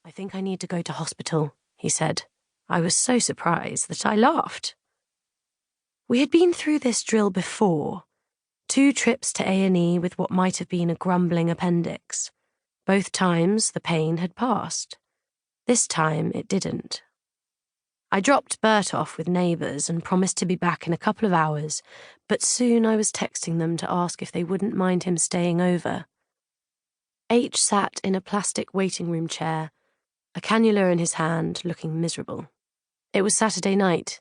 "I think I need to go to hospital," he said. I was so surprised that I laughed. We had been through this drill before. 2 trips to A&E with what might have been a grumbling appendix. Both times the pain had passed. This time it didn't. I dropped Bert off with neighbours and promised to be back in a couple of hours, but soon I was texting them to ask if they wouldn't mind him staying over. H sat in a plastic waiting room chair, a cannula in his hand, looking miserable. It was Saturday night.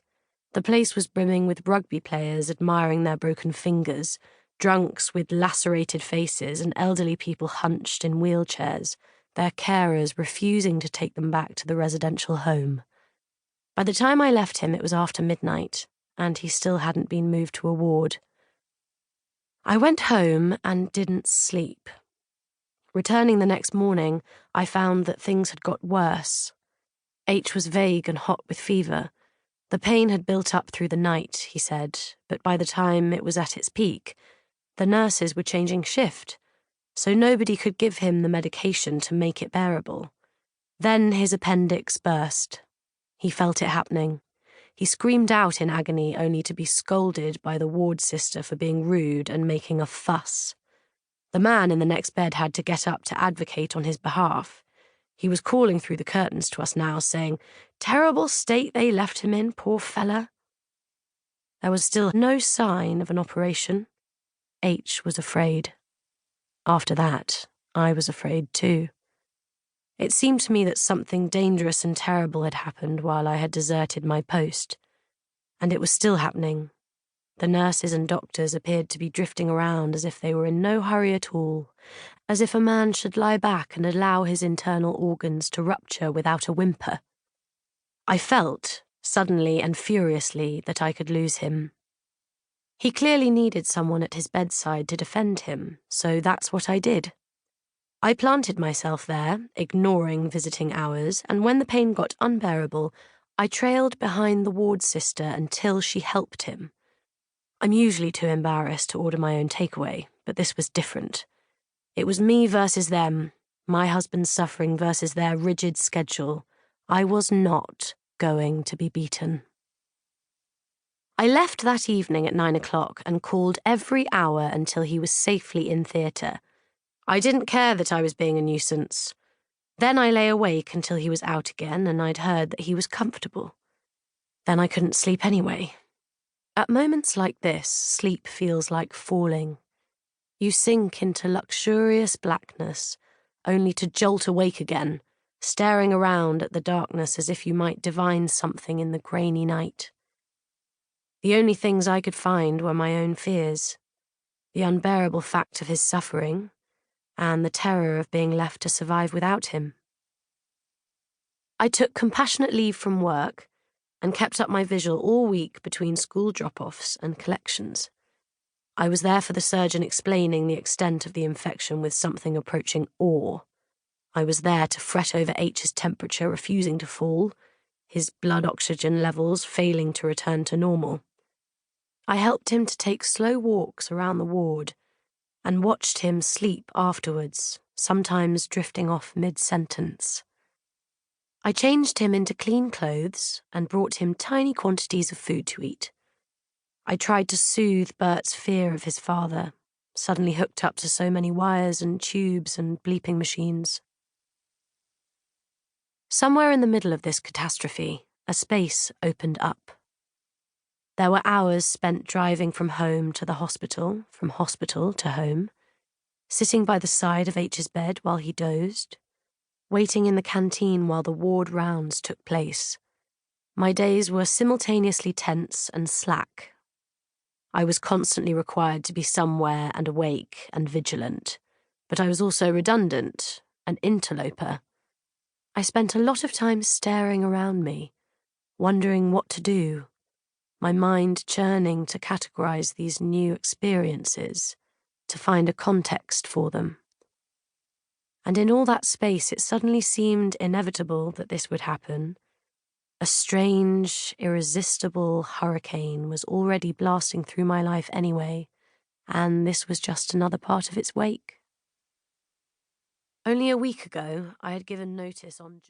The place was brimming with rugby players admiring their broken fingers, drunks with lacerated faces, and elderly people hunched in wheelchairs, their carers refusing to take them back to the residential home. By the time I left him, it was after midnight, and he still hadn't been moved to a ward. I went home and didn't sleep. Returning the next morning, I found that things had got worse. H was vague and hot with fever. The pain had built up through the night, he said, but by the time it was at its peak, the nurses were changing shift, so nobody could give him the medication to make it bearable. Then his appendix burst. He felt it happening. He screamed out in agony, only to be scolded by the ward sister for being rude and making a fuss. The man in the next bed had to get up to advocate on his behalf. He was calling through the curtains to us now, saying, "Terrible state they left him in, poor fella." There was still no sign of an operation. H was afraid. After that, I was afraid too. It seemed to me that something dangerous and terrible had happened while I had deserted my post. And it was still happening. The nurses and doctors appeared to be drifting around as if they were in no hurry at all, as if a man should lie back and allow his internal organs to rupture without a whimper. I felt, suddenly and furiously, that I could lose him. He clearly needed someone at his bedside to defend him, so that's what I did. I planted myself there, ignoring visiting hours, and when the pain got unbearable, I trailed behind the ward sister until she helped him. I'm usually too embarrassed to order my own takeaway, but this was different. It was me versus them, my husband's suffering versus their rigid schedule. I was not going to be beaten. I left that evening at 9 o'clock and called every hour until he was safely in theatre. I didn't care that I was being a nuisance. Then I lay awake until he was out again and I'd heard that he was comfortable. Then I couldn't sleep anyway. At moments like this, sleep feels like falling. You sink into luxurious blackness, only to jolt awake again, staring around at the darkness as if you might divine something in the grainy night. The only things I could find were my own fears, the unbearable fact of his suffering, and the terror of being left to survive without him. I took compassionate leave from work and kept up my vigil all week between school drop-offs and collections. I was there for the surgeon explaining the extent of the infection with something approaching awe. I was there to fret over H's temperature refusing to fall, his blood oxygen levels failing to return to normal. I helped him to take slow walks around the ward and watched him sleep afterwards, sometimes drifting off mid-sentence. I changed him into clean clothes and brought him tiny quantities of food to eat. I tried to soothe Bert's fear of his father, suddenly hooked up to so many wires and tubes and bleeping machines. Somewhere in the middle of this catastrophe, a space opened up. There were hours spent driving from home to the hospital, from hospital to home, sitting by the side of H's bed while he dozed, waiting in the canteen while the ward rounds took place. My days were simultaneously tense and slack. I was constantly required to be somewhere and awake and vigilant, but I was also redundant, an interloper. I spent a lot of time staring around me, wondering what to do, my mind churning to categorize these new experiences, to find a context for them. And in all that space, it suddenly seemed inevitable that this would happen. A strange, irresistible hurricane was already blasting through my life anyway, and this was just another part of its wake. Only a week ago, I had given notice on